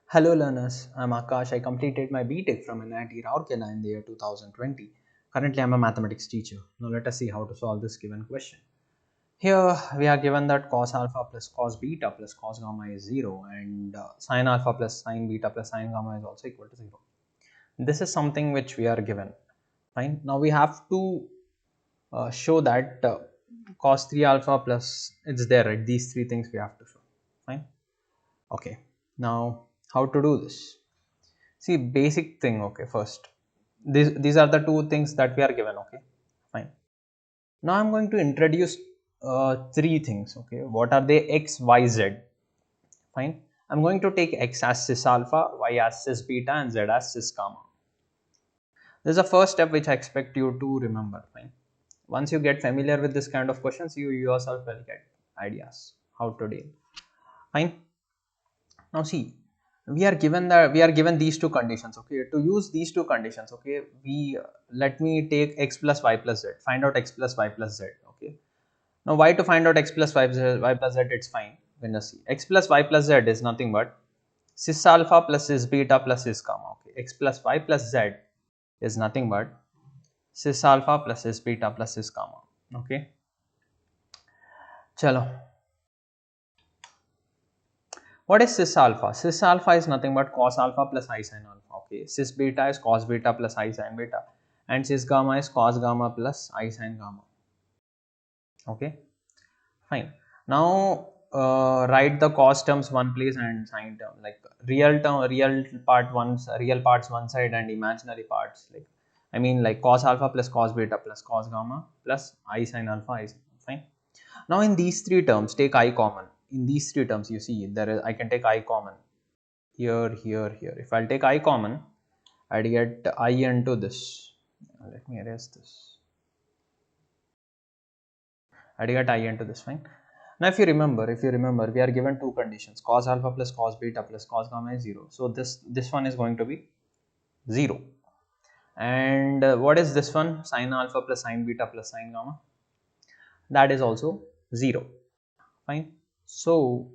Hello learners, I'm Akash. I completed my BTech from NIT Rourkela in the year 2020. Currently, I'm a mathematics teacher. Now let us see how to solve this given question. Here we are given that cos alpha plus cos beta plus cos gamma is 0 and sin alpha plus sin beta plus sin gamma is also equal to 0. This is something which we are given. Fine. Now we have to show that cos 3 alpha plus it's there, right? These three things we have to show. Fine. Okay. Now how to do this? See, basic thing, okay, first. These are the two things that we are given, okay, fine. Now I'm going to introduce three things, okay. What are they? X, Y, Z, fine. I'm going to take X as cis alpha, Y as cis beta, and Z as cis gamma. This is the first step which I expect you to remember, fine. Once you get familiar with this kind of questions, you yourself will get ideas how to deal, fine. Now see, we are given these two conditions, okay. To use these two conditions, okay, we let me take x plus y plus z, find out x plus y plus z, okay. Now why to find out x plus y plus z, it's fine. When you see x plus y plus z is nothing but cis alpha plus cis beta plus cis gamma, okay. X plus y plus z is nothing but cis alpha plus cis beta plus cis gamma, okay. Chalo, what is cis alpha? Cis alpha is nothing but cos alpha plus I sin alpha. Okay. Cis beta is cos beta plus I sin beta. And cis gamma is cos gamma plus I sin gamma. Okay. Fine. Now write the cos terms one place and sin term, like real parts one side and imaginary parts, like I mean like cos alpha plus cos beta plus cos gamma plus I sin alpha I sin. Fine. Now in these three terms, take I common. In these three terms, you see there is, I can take I common here, here, here. If I'll take I common, I'd get I into this. Let me erase this. I'd get I into this, fine. Now if you remember, we are given two conditions. Cos alpha plus cos beta plus cos gamma is 0. So this one is going to be 0. And what is this one? Sin alpha plus sin beta plus sin gamma. That is also 0. Fine. So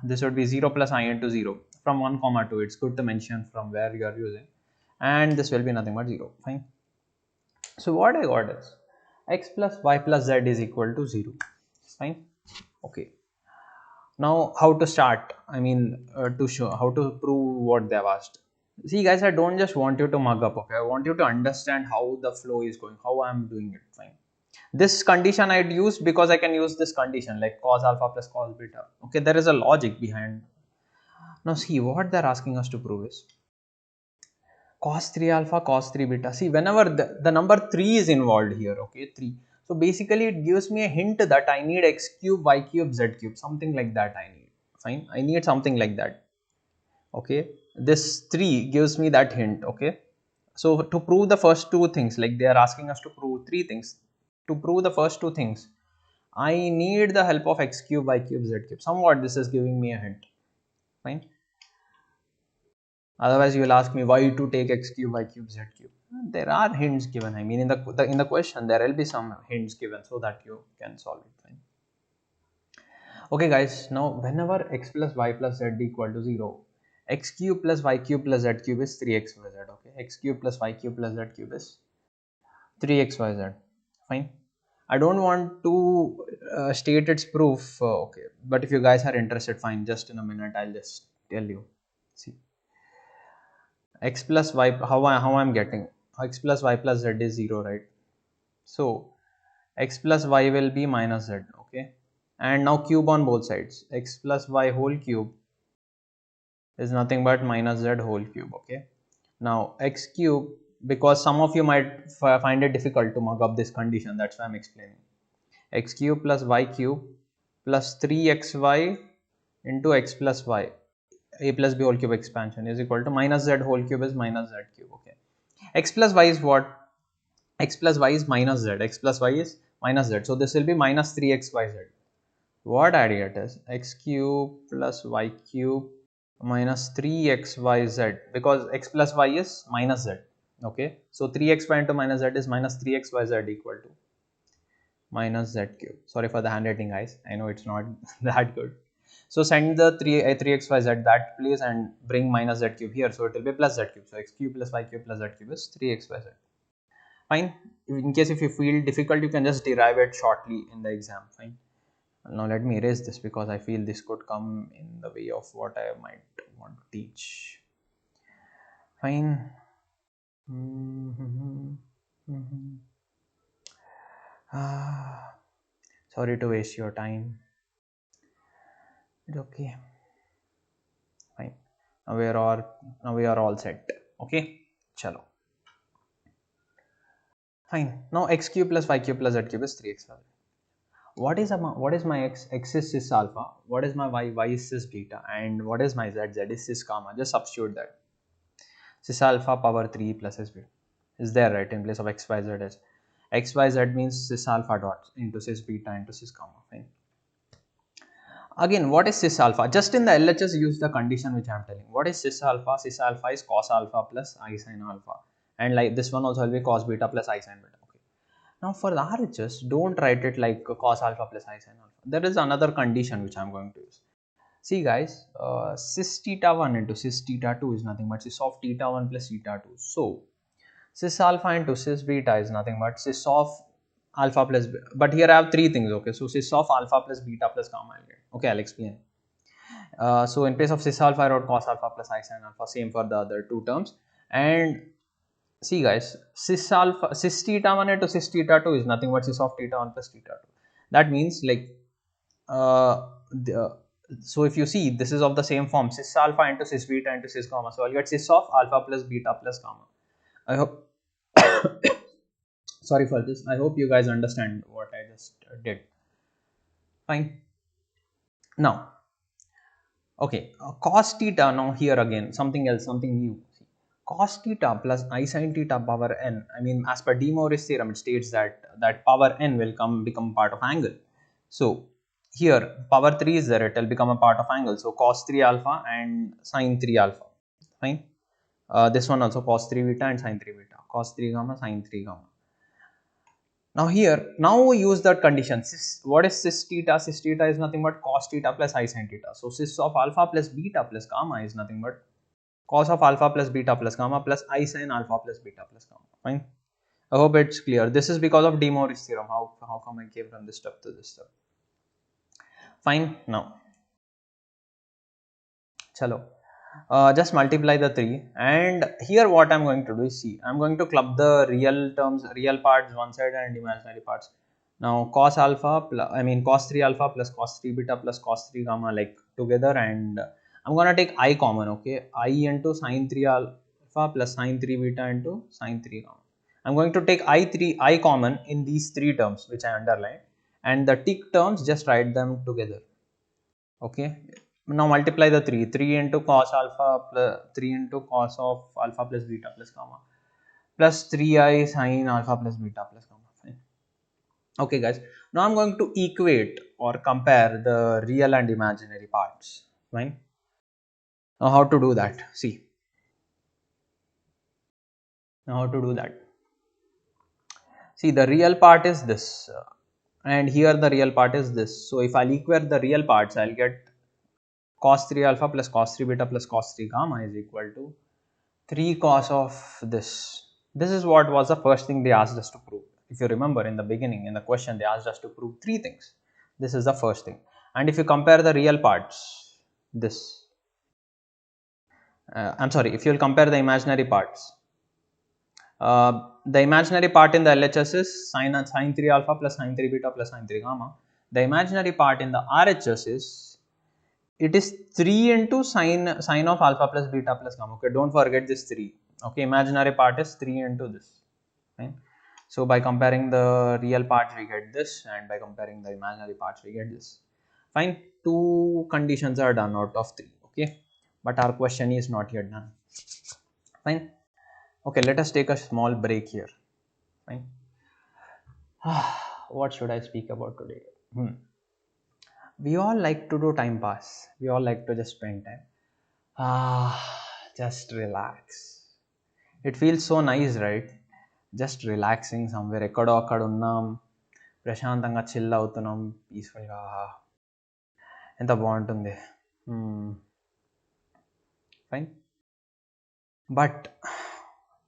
this would be 0 plus I into 0 from 1 comma 2. It's good to mention from where you are using, and this will be nothing but 0. Fine. So what I got is x plus y plus z is equal to 0. Fine. Okay. Now how to start? I mean to show how to prove what they have asked. See guys, I don't just want you to mug up, okay. I want you to understand how the flow is going, how I am doing it. Fine. This condition I'd use because I can use this condition like cos alpha plus cos beta. Okay, there is a logic behind. Now see what they're asking us to prove is cos 3 alpha, cos 3 beta. See, whenever the number 3 is involved here, okay, 3. So basically it gives me a hint that I need x cube, y cube, z cube, something like that I need. Fine, I need something like that. Okay, this 3 gives me that hint, okay. So to prove the first two things, like they are asking us to prove three things. To prove the first two things, I need the help of x cube, y cube, z cube. Somewhat this is giving me a hint. Fine. Otherwise, you will ask me why to take x cube, y cube, z cube. There are hints given. I mean, in the question, there will be some hints given so that you can solve it. Fine. Okay, guys. Now, whenever x plus y plus z equal to 0, x cube plus y cube plus z cube is 3xyz. Okay, x cube plus y cube plus z cube is 3xyz. Fine. I don't want to state its proof. Okay, but if you guys are interested, fine. Just in a minute, I'll just tell you. See. X plus y, how I'm getting x plus y plus z is 0, right? So x plus y will be minus z, okay. And now cube on both sides, x plus y whole cube is nothing but minus z whole cube, okay. Now x cube, because some of you might find it difficult to mug up this condition, that's why I'm explaining. X cube plus y cube plus 3xy into x plus y, a plus b whole cube expansion is equal to minus z whole cube is minus z cube, okay. X plus y is what? X plus y is minus z, x plus y is minus z, so this will be minus 3xyz. What I get is x cube plus y cube minus 3xyz, because x plus y is minus z, okay. So 3xy into minus z is minus 3xyz equal to minus z cube. Sorry for the handwriting, guys, I know it's not that good. So send the 3x y z that place and bring minus z cube here, so it will be plus z cube. So x cube plus y cube plus z cube is 3x y z. Fine. In case if you feel difficult, you can just derive it shortly in the exam. Fine. Now let me erase this because I feel this could come in the way of what I might want to teach. Fine. Sorry to waste your time. It's okay. Fine. Now we are all set. Okay. Chalo. Fine. Now x cube plus y cube plus z cube is 3x. What is my x is cis alpha, what is my y is cis beta, and what is my z is cis gamma. Just substitute that. Cis alpha power 3 plus cis beta is there, right, in place of x y z is x y z means cis alpha dot into cis beta into cis gamma. Fine. Again, what is cis alpha? Just in the LHS use the condition which I am telling. What is cis alpha? Cis alpha is cos alpha plus I sin alpha, and like this one also will be cos beta plus I sin beta. Now for the RHS, don't write it like cos alpha plus I sin alpha. There is another condition which I am going to use. See guys, cis theta 1 into cis theta 2 is nothing but cis of theta 1 plus theta 2. So cis alpha into cis beta is nothing but cis of alpha plus beta. But here I have three things, okay. So cis of alpha plus beta plus gamma I'll get. Okay, I'll explain. So in place of cis alpha I wrote cos alpha plus I sin alpha, same for the other two terms. And see guys, cis theta 1 into cis theta 2 is nothing but cis of theta 1 plus theta 2. That means like so if you see, this is of the same form, cis alpha into cis beta into cis gamma. So I'll get cis of alpha plus beta plus gamma. I hope sorry for this. I hope you guys understand what I just did. Fine. Now okay, cos theta. Now here again something else, something new. Cos theta plus I sin theta power n. I mean, as per De Moivre's theorem, it states that power n will become part of angle. So here power 3 is there, it will become a part of angle. So cos 3 alpha and sin 3 alpha. Fine. This one also cos 3 beta and sin 3 beta. Cos 3 gamma, sin 3 gamma. Now here, now we use that condition. What is cis theta? Cis theta is nothing but cos theta plus I sin theta. So cis of alpha plus beta plus gamma is nothing but cos of alpha plus beta plus gamma plus I sin alpha plus beta plus gamma. Fine. I hope it's clear. This is because of De Moivre's theorem. How come I came from this stuff to this stuff? Fine. Now, chalo. Just multiply the 3, and here what I'm going to do is, see, I'm going to club the real terms, real parts one side and imaginary parts. Now cos alpha cos 3 alpha plus cos 3 beta plus cos 3 gamma like together, and I'm gonna take I common. Okay, I into sin 3 alpha plus sin 3 beta into sin 3 gamma. I'm going to take I common in these three terms which I underline, and the tick terms just write them together. Okay. Now multiply the 3 into cos alpha plus 3 into cos of alpha plus beta plus gamma plus 3i sin alpha plus beta plus gamma. Fine. Okay guys, now I'm going to equate or compare the real and imaginary parts. Fine. Now how to do that? See. Now how to do that? See, the real part is this, and here the real part is this. So if I'll equate the real parts, I'll get cos 3 alpha plus cos 3 beta plus cos 3 gamma is equal to 3 cos of this. This is what was the first thing they asked us to prove. If you remember in the beginning, in the question, they asked us to prove three things. This is the first thing. And if you compare the real parts, this. I'm sorry, if you will compare the imaginary parts. The imaginary part in the LHS is sin 3 alpha plus sin 3 beta plus sin 3 gamma. The imaginary part in the RHS is, it is 3 into sin of alpha plus beta plus gamma. Okay, don't forget this 3. Okay, imaginary part is 3 into this. Fine. So by comparing the real parts we get this, and by comparing the imaginary parts we get this. Fine. Two conditions are done out of 3. Okay, but our question is not yet done. Fine. Okay, let us take a small break here. Fine. What should I speak about today? We all like to do time pass. We all like to just spend time. Just relax. It feels so nice, right? Just relaxing somewhere. ఎక్కడో అక్కడ ఉన్నాం, ప్రశాంతంగా chill అవుతున్నాం, పీస్ఫుల్గా. ఎంత బాగుంటుంది. Fine. But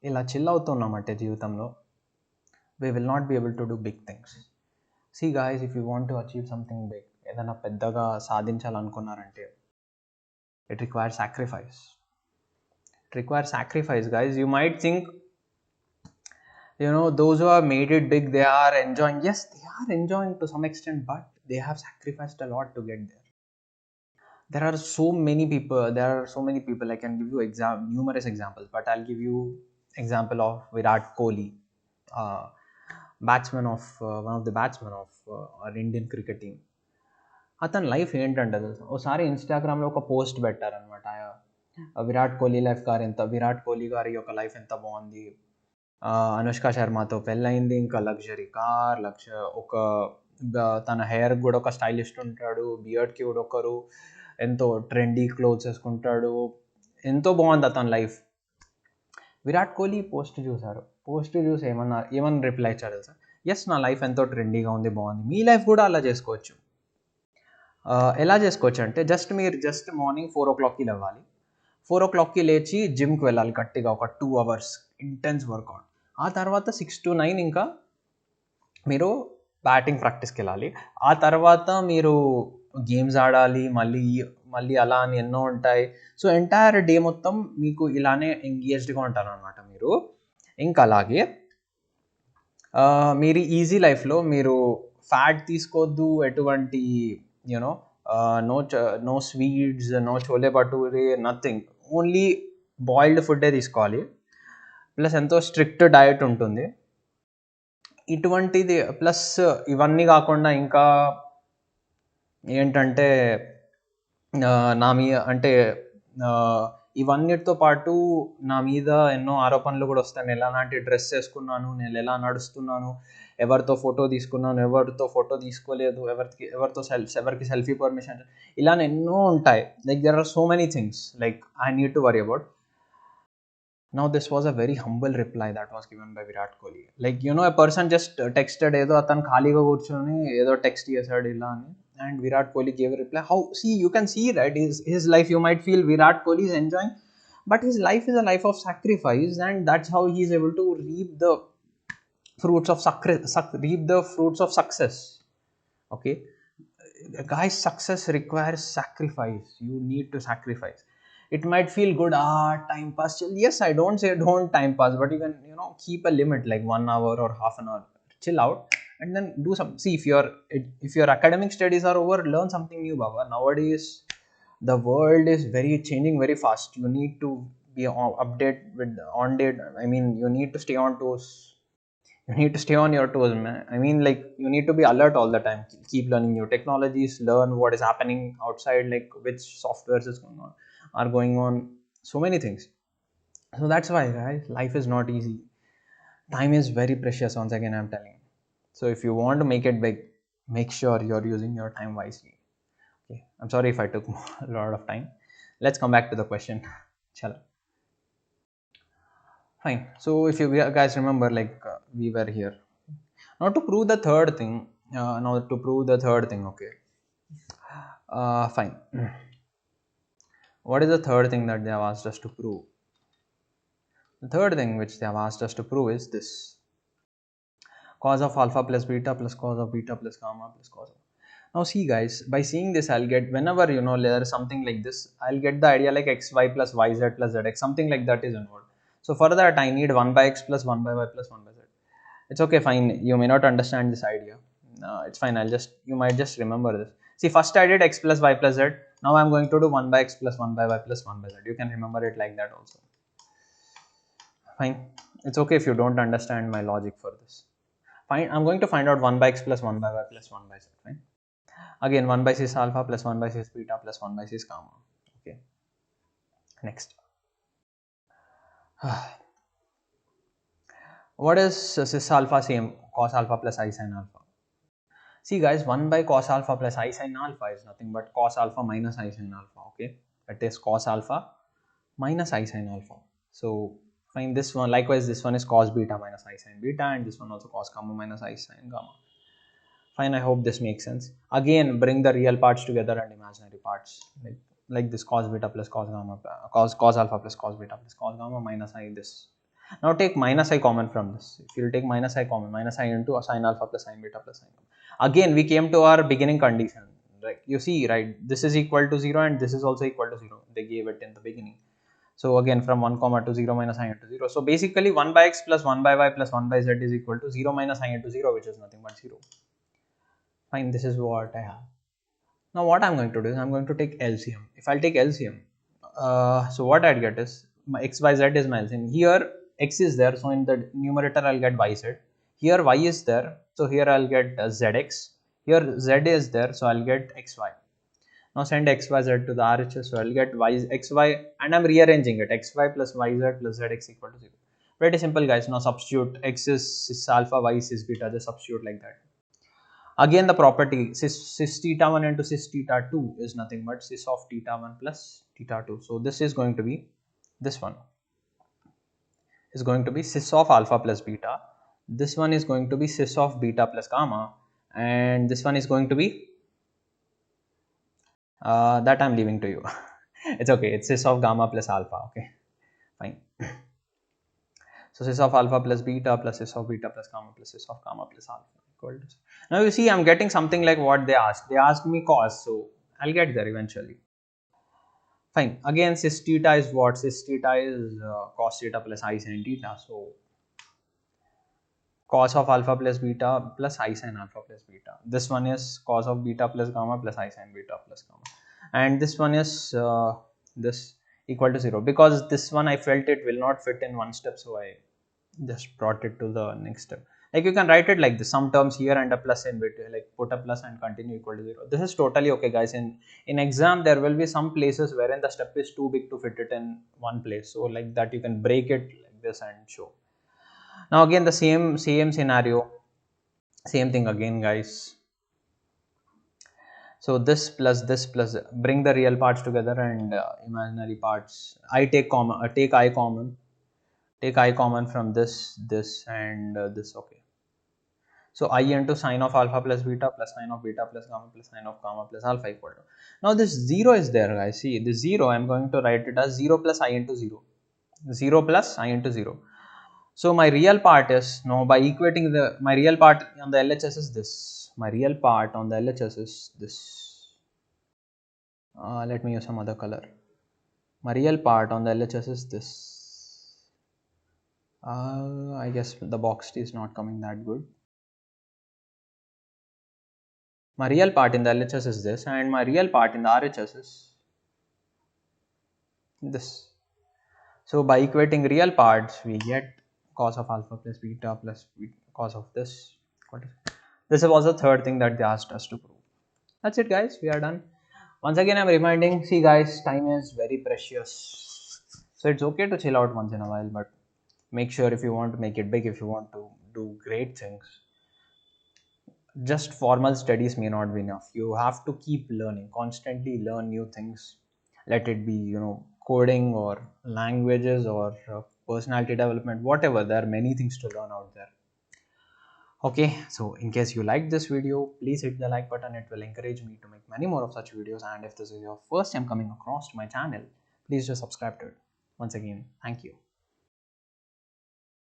ఇలా chill అవుతున్నామంటే జీవితంలో we will not be able to do big things. See guys, if you want to achieve something big, ఏదైనా పెద్దగా సాధించాలనుకున్నారంటే it requires sacrifice. It requires sacrifice, guys. You might think, you know, those who have made it big, they are enjoying. Yes, they are enjoying to some extent, but they have sacrificed a lot to get there. There are so many people, I can give you numerous examples, but I'll give you example of Virat Kohli, batsman of one of the batsmen of our Indian cricket team. అతని life ఏంటంటే తెలుసా, ఒకసారి ఇన్స్టాగ్రామ్లో ఒక post పెట్టారనమాట, విరాట్ కోహ్లీ విరాట్ కోహ్లీ గారి యొక్క life ఎంత బాగుంది, అనుష్క శర్మతో పెళ్ళయింది, ఇంకా లగ్జరీ కార్, ఒక తన హెయిర్ కూడా ఒక స్టైలిస్ట్ ఉంటాడు, బియర్డ్కి కూడా ఒకరు, ఎంతో ట్రెండీ క్లోత్స్ వేసుకుంటాడు, ఎంతో బాగుంది అతని లైఫ్. విరాట్ కోహ్లీ పోస్ట్ చూసారు, పోస్ట్ చూసి ఏమన్నా రిప్లై ఇచ్చారు తెలుసా, ఎస్ నా లైఫ్ ఎంతో ట్రెండీగా ఉంది, బాగుంది, మీ లైఫ్ కూడా అలా చేసుకోవచ్చు. ఎలా చేసుకోవచ్చు అంటే మీరు మార్నింగ్ 4 o'clockకి లేవాలి, 4 o'clockకి లేచి జిమ్కి వెళ్ళాలి గట్టిగా ఒక 2 hours ఇంటెన్స్ వర్కౌట్. ఆ తర్వాత 6 to 9 ఇంకా మీరు బ్యాటింగ్ ప్రాక్టీస్కి వెళ్ళాలి. ఆ తర్వాత మీరు గేమ్స్ ఆడాలి, మళ్ళీ అలా అని ఎన్నో ఉంటాయి. సో ఎంటైర్ డే మొత్తం మీకు ఇలానే ఎంగేజ్డ్గా ఉంటారు అనమాట మీరు. ఇంకా అలాగే మీరు ఈజీ లైఫ్లో మీరు ఫ్యాట్ తీసుకోవద్దు, ఎటువంటి you know no sweets, no chole bhature, nothing, only boiled ఫుడ్డే తీసుకోవాలి. ప్లస్ ఎంతో స్ట్రిక్ట్ డయట్ ఉంటుంది. ఇటువంటిది ప్లస్ ఇవన్నీ కాకుండా ఇంకా ఏంటంటే ఇవన్నిటితో పాటు నా మీద ఎన్నో ఆరోపణలు కూడా వస్తాయి. నేను ఎలాంటి డ్రెస్ వేసుకున్నాను, నేను ఎలా నడుస్తున్నాను, ఎవరితో ఫోటో తీసుకున్నాను, ఎవరితో ఫోటో తీసుకోలేదు, ఎవరికి సెల్ఫీ పర్మిషన్, ఇలా ఎన్నో ఉంటాయి. Like there are so many things like I need to worry about. Now this was a very humble reply that was given by Virat Kohli. Like, you know, a person just texted ఏదో అతను ఖాళీగా కూర్చొని ఏదో text చేశాడు ఇలా అని, and Virat Kohli gave a reply. How, see, you can see, right, his life, you might feel Virat Kohli is enjoying, but his life is a life of sacrifice, and that's how he is able to reap the fruits of success. Okay, guys, success requires sacrifice. You need to sacrifice. It might feel good, time pass, chill. Yes, I don't say don't time pass, but you can, you know, keep a limit like 1 hour or half an hour, chill out, and then do some. See, if your academic studies are over, learn something new, baba. Nowadays the world is changing very fast. You need to be on date. I mean, you need to stay on toes. You need to stay on your toes, man. I mean, like, you need to be alert all the time. Keep learning new technologies, learn what is happening outside, like which softwares are going on, so many things. So that's why, guys, life is not easy. Time is very precious, once again I'm telling you. So if you want to make it big, make sure you're using your time wisely. Okay, I'm sorry if I took a lot of time. Let's come back to the question. Chalo. Fine. So if you guys remember, like, we were here now to prove the third thing. Okay. Fine. What is the third thing that they have asked us to prove? The third thing which they have asked us to prove is this: cos of alpha plus beta plus cos of beta plus gamma plus cos of. Now see, guys, by seeing this, I'll get, whenever, you know, there is something like this, I'll get the idea like xy plus yz plus zx, something like that is involved. So for that, I need 1 by x plus 1 by y plus 1 by z. It's okay, fine. You may not understand this idea. It's fine. You might just remember this. See, first I did x plus y plus z. Now I'm going to do 1 by x plus 1 by y plus 1 by z. You can remember it like that also. Fine. It's okay if you don't understand my logic for this. Fine. I'm going to find out 1 by x plus 1 by y plus 1 by z. Fine. Again, 1 by cis alpha plus 1 by cis beta plus 1 by cis gamma. Okay. Next. What is cis alpha same cos alpha plus I sin alpha? See, guys, 1 by cos alpha plus I sin alpha is nothing but cos alpha minus I sin alpha. Okay, that is cos alpha minus I sin alpha. So find this one. Likewise, this one is cos beta minus I sin beta, and this one also cos gamma minus I sin gamma. Fine, I hope this makes sense. Again, bring the real parts together and imaginary parts, like this cos beta plus cos gamma, cos alpha plus cos beta plus cos gamma minus I this. Now take minus I common from this. If you will take minus I common, minus I into sin alpha plus sin beta plus sin gamma. Again, we came to our beginning condition. Right? You see, right? This is equal to 0 and this is also equal to 0. They gave it in the beginning. So again, from 1 comma to 0 minus I into 0. So basically 1 by x plus 1 by y plus 1 by z is equal to 0 minus I into 0, which is nothing but 0. Fine, this is what I have. Now what I'm going to do is I'm going to take LCM. If I'll take LCM, so what I'd get is my x, y, z is my LCM. Here x is there, so in the numerator I'll get yz. Here y is there, so here I'll get zx. Here z is there, so I'll get xy. Now send x, y, z to the RHS, so I'll get y, x, y, and I'm rearranging it, xy plus yz plus zx equal to 0. Pretty simple, guys. Now substitute x is cis alpha, y is cis beta, just substitute like that. Again, the property cis theta 1 into cis theta 2 is nothing but cis of theta 1 plus theta 2. So this is going to be, this one is going to be cis of alpha plus beta. This one is going to be cis of beta plus gamma, and this one is going to be that I'm leaving to you. It's okay. It's cis of gamma plus alpha. Okay, fine. So cis of alpha plus beta plus cis of beta plus gamma plus cis of gamma plus alpha equal to. Now you see, I'm getting something like what they asked. They asked me cos, so I'll get there eventually. Fine. Again, cis theta is what? Cis theta is cos theta plus I sin theta. So cos of alpha plus beta plus I sin alpha plus beta. This one is cos of beta plus gamma plus I sin beta plus gamma, and this one is this equal to 0, because this one I felt it will not fit in one step, so I just brought it to the next step. Like you can write it like this, some terms here and a plus in between, like put a plus and continue equal to 0. This is totally okay, guys. In exam there will be some places wherein the step is too big to fit it in one place, so like that you can break it like this and show. Now again the same scenario, same thing again, guys. So this plus bring the real parts together and imaginary parts. I take common, take I common from this and this. Okay, so I into sine of alpha plus beta plus sine of beta plus gamma plus sine of gamma plus alpha equal to. Now this 0 is there, guys. See, this 0 I'm going to write it as 0 plus I into 0. 0 plus I into 0. So my real part is, now by equating my real part on the LHS is this. My real part on the LHS is this. Let me use some other color. My real part on the LHS is this. I guess the box is not coming that good. My real part in the LHS is this, and my real part in the RHS is this. So by equating real parts, we get cos of alpha plus beta plus cos of this. This was the third thing that they asked us to prove. That's it, guys. We are done. Once again, I'm reminding, see guys, time is very precious. So it's okay to chill out once in a while, but make sure if you want to make it big, if you want to do great things, just formal studies may not be enough. You have to keep learning, constantly learn new things. Let it be, coding or languages or personality development, whatever. There are many things to learn out there. Okay, so in case you liked this video, please hit the like button. It will encourage me to make many more of such videos. And if this is your first time coming across to my channel, please just subscribe to it. Once again, thank you.